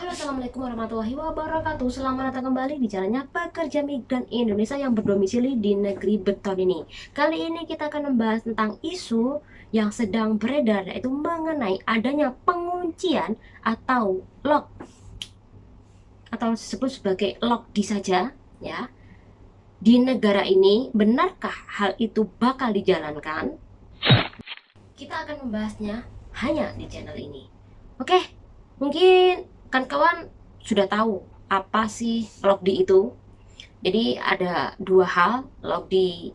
Halo, assalamualaikum warahmatullahi wabarakatuh. Selamat datang kembali di channelnya Pekerja Migran Indonesia yang berdomisili di negeri beton ini. Kali ini kita akan membahas tentang isu yang sedang beredar, yaitu mengenai adanya penguncian atau lock, atau disebut sebagai lockdi saja, ya, di negara ini. Benarkah hal itu bakal dijalankan? Kita akan membahasnya hanya di channel ini. Oke, mungkin kan kawan sudah tahu apa sih logdi itu. Jadi ada dua hal, logdi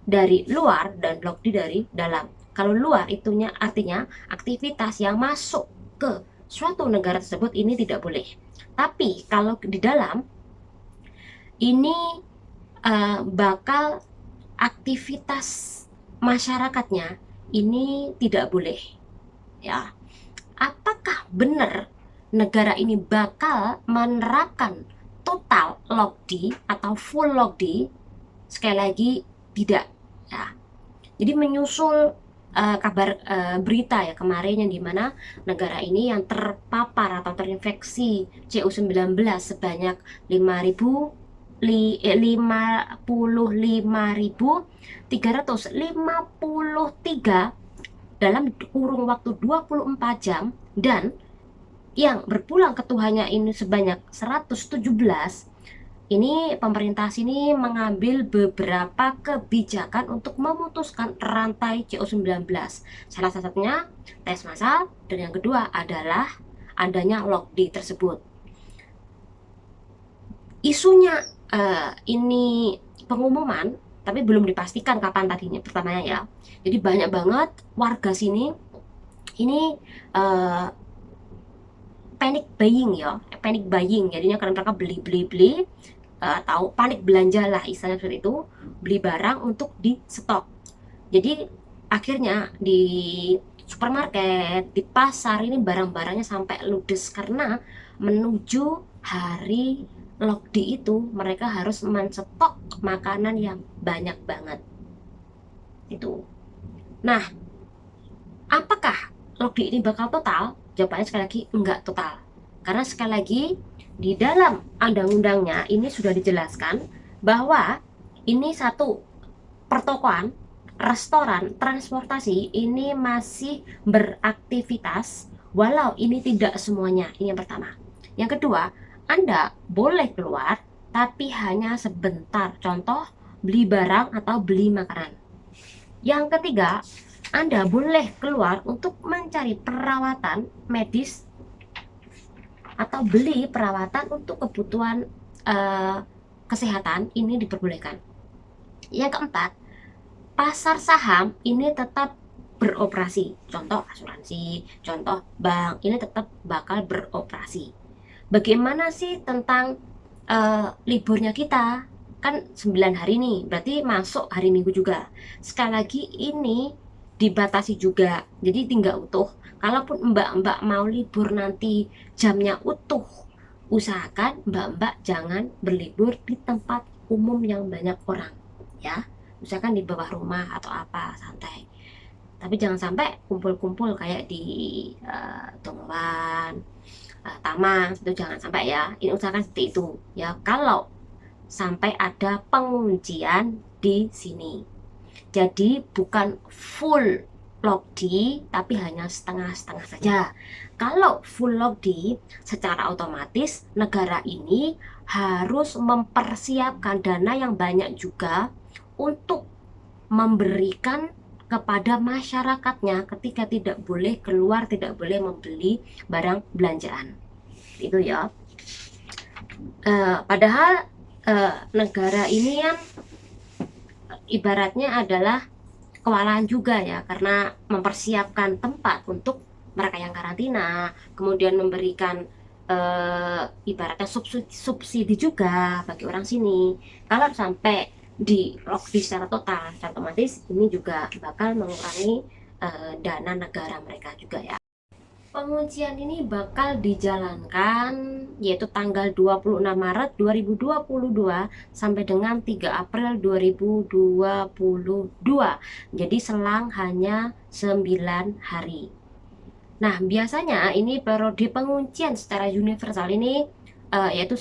dari luar dan logdi dari dalam. Kalau luar itunya artinya aktivitas yang masuk ke suatu negara tersebut ini tidak boleh. Tapi kalau di dalam ini bakal aktivitas masyarakatnya ini tidak boleh, ya. Apakah benar negara ini bakal menerapkan total lockdown atau full lockdown? Sekali lagi tidak, ya. Jadi menyusul kabar berita ya kemarin yang dimana negara ini yang terpapar atau terinfeksi CU19 sebanyak 55.353 dalam kurung waktu 24 jam, dan yang berpulang ke Tuhannya ini sebanyak 117. Ini pemerintah sini mengambil beberapa kebijakan untuk memutuskan rantai CO19. Salah satunya tes massal, dan yang kedua adalah adanya lockdown tersebut. Isunya ini pengumuman, tapi belum dipastikan kapan tadinya pertamanya, ya. Jadi banyak banget warga sini ini panic buying, ya, panic buying. Jadinya karena mereka beli atau panik belanja lah, istilahnya seperti itu, beli barang untuk di stok. Jadi akhirnya di supermarket, di pasar ini barang-barangnya sampai ludes karena menuju hari lockdown itu mereka harus menstok makanan yang banyak banget itu. Nah, apakah lockdown ini bakal total? Jawabannya sekali lagi enggak total. Karena sekali lagi di dalam undang-undangnya ini sudah dijelaskan bahwa ini satu, pertokoan, restoran, transportasi ini masih beraktivitas walau ini tidak semuanya. Ini yang pertama. Yang kedua, Anda boleh keluar tapi hanya sebentar. Contoh, beli barang atau beli makanan. Yang ketiga, Anda boleh keluar untuk mencari perawatan medis atau beli perawatan untuk kebutuhan kesehatan, ini diperbolehkan. Yang keempat, pasar saham ini tetap beroperasi. Contoh asuransi, contoh bank, ini tetap bakal beroperasi. Bagaimana sih tentang liburnya kita? Kan 9 hari nih, berarti masuk hari Minggu juga. Sekali lagi ini dibatasi juga, jadi tinggal utuh. Kalaupun mbak-mbak mau libur nanti jamnya utuh, usahakan mbak-mbak jangan berlibur di tempat umum yang banyak orang, ya. Usahakan di bawah rumah atau apa, santai. Tapi jangan sampai kumpul-kumpul kayak di Tongwan, Taman, itu jangan sampai, ya. Ini usahakan seperti itu, ya. Kalau sampai ada penguncian di sini. Jadi bukan full lockdown, tapi hanya setengah-setengah saja. Kalau full lockdown, secara otomatis negara ini harus mempersiapkan dana yang banyak juga untuk memberikan kepada masyarakatnya ketika tidak boleh keluar, tidak boleh membeli barang belanjaan. Itu, ya. Padahal negara ini kan ibaratnya adalah kewalahan juga, ya, karena mempersiapkan tempat untuk mereka yang karantina, kemudian memberikan ibaratnya subsidi juga bagi orang sini. Kalau sampai di lockdown secara total, otomatis ini juga bakal mengurangi dana negara mereka juga, ya. Penguncian ini bakal dijalankan yaitu tanggal 26 Maret 2022 sampai dengan 3 April 2022. Jadi selang hanya 9 hari. Nah, biasanya ini periode penguncian secara universal ini yaitu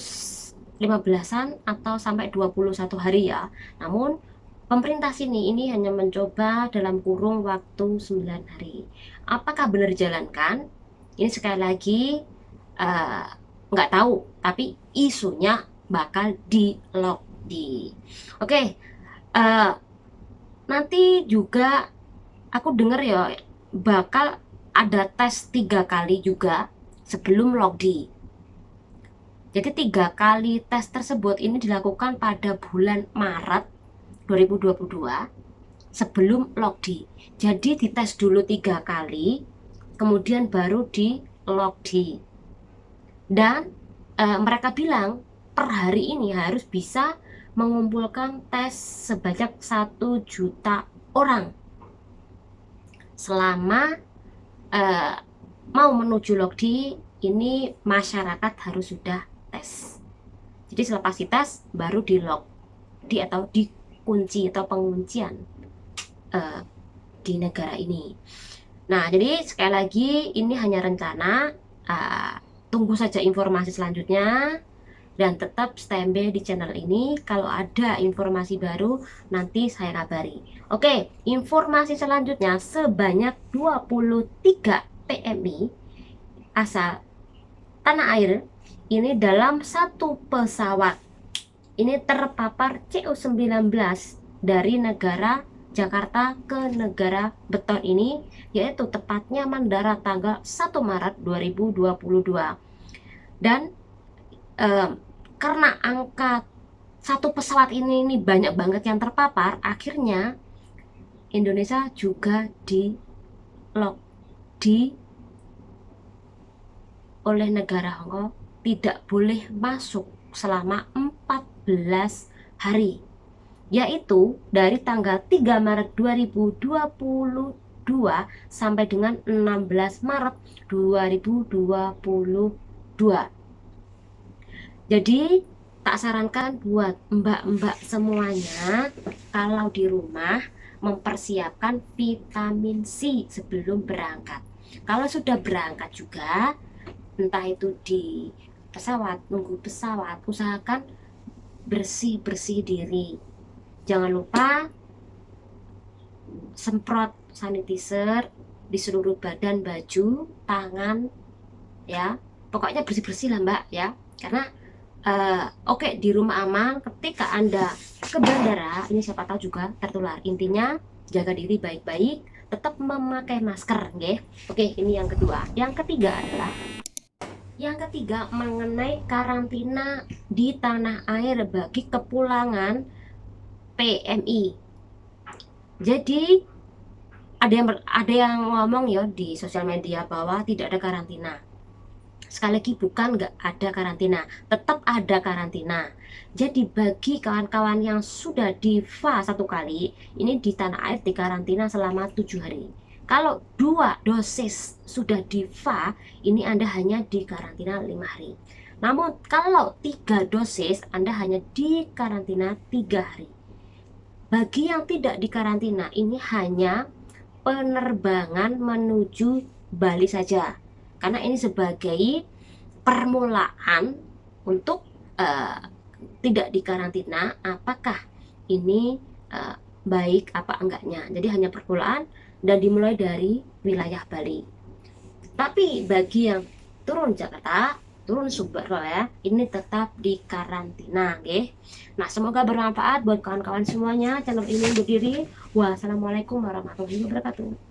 15-an atau sampai 21 hari ya. Namun pemerintah sini ini hanya mencoba dalam kurung waktu 9 hari. Apakah benar dijalankan? Ini sekali lagi eh, nggak tahu, tapi isunya bakal di lockdown. Oke, eh, nanti juga aku denger ya bakal ada tes 3 kali juga sebelum logdi. Jadi 3 kali tes tersebut ini dilakukan pada bulan Maret 2022 sebelum logdi. Jadi dites dulu 3 kali, kemudian baru di logdi. Dan mereka bilang per hari ini harus bisa mengumpulkan tes sebanyak 1 juta orang selama mau menuju logdi. Ini masyarakat harus sudah tes. Jadi selepas dites baru di logdi atau dikunci atau penguncian di negara ini. Nah, jadi sekali lagi ini hanya rencana. Tunggu saja informasi selanjutnya dan tetap standby di channel ini. Kalau ada informasi baru nanti saya kabari. Oke, informasi selanjutnya, sebanyak 23 PMI asal tanah air ini dalam satu pesawat ini terpapar CO19 dari negara Jakarta ke negara beton ini, yaitu tepatnya mendarat tanggal 1 Maret 2022. Dan karena angka satu pesawat ini banyak banget yang terpapar, akhirnya Indonesia juga di oleh negara Hongkong, tidak boleh masuk selama 14 hari, yaitu dari tanggal 3 Maret 2022 sampai dengan 16 Maret 2022. Jadi tak sarankan buat mbak-mbak semuanya kalau di rumah mempersiapkan vitamin C sebelum berangkat. Kalau sudah berangkat juga, entah itu di pesawat, nunggu pesawat, usahakan bersih-bersih diri. Jangan lupa semprot sanitizer di seluruh badan, baju, tangan, ya. Pokoknya bersih-bersih lah mbak ya. Karena oke, di rumah aman, ketika Anda ke bandara, ini siapa tahu juga tertular. Intinya jaga diri baik-baik, tetap memakai masker, nggih. Oke, ini yang kedua. Yang ketiga adalah mengenai karantina di tanah air bagi kepulangan PMI. Jadi ada yang ngomong ya di sosial media bahwa tidak ada karantina. Sekali lagi bukan nggak ada karantina, tetap ada karantina. Jadi bagi kawan-kawan yang sudah diva 1 kali, ini di tanah air dikarantina selama 7 hari. Kalau 2 dosis sudah diva, ini Anda hanya dikarantina 5 hari. Namun kalau 3 dosis, Anda hanya dikarantina 3 hari. Bagi yang tidak dikarantina, ini hanya penerbangan menuju Bali saja. Karena ini sebagai permulaan untuk tidak dikarantina, apakah ini baik apa enggaknya. Jadi hanya permulaan dan dimulai dari wilayah Bali. Tapi bagi yang turun Jakarta, turun Sumber ya, ini tetap dikarantina, okay? Nah, semoga bermanfaat buat kawan-kawan semuanya. Channel ini berdiri. Wassalamualaikum warahmatullahi wabarakatuh.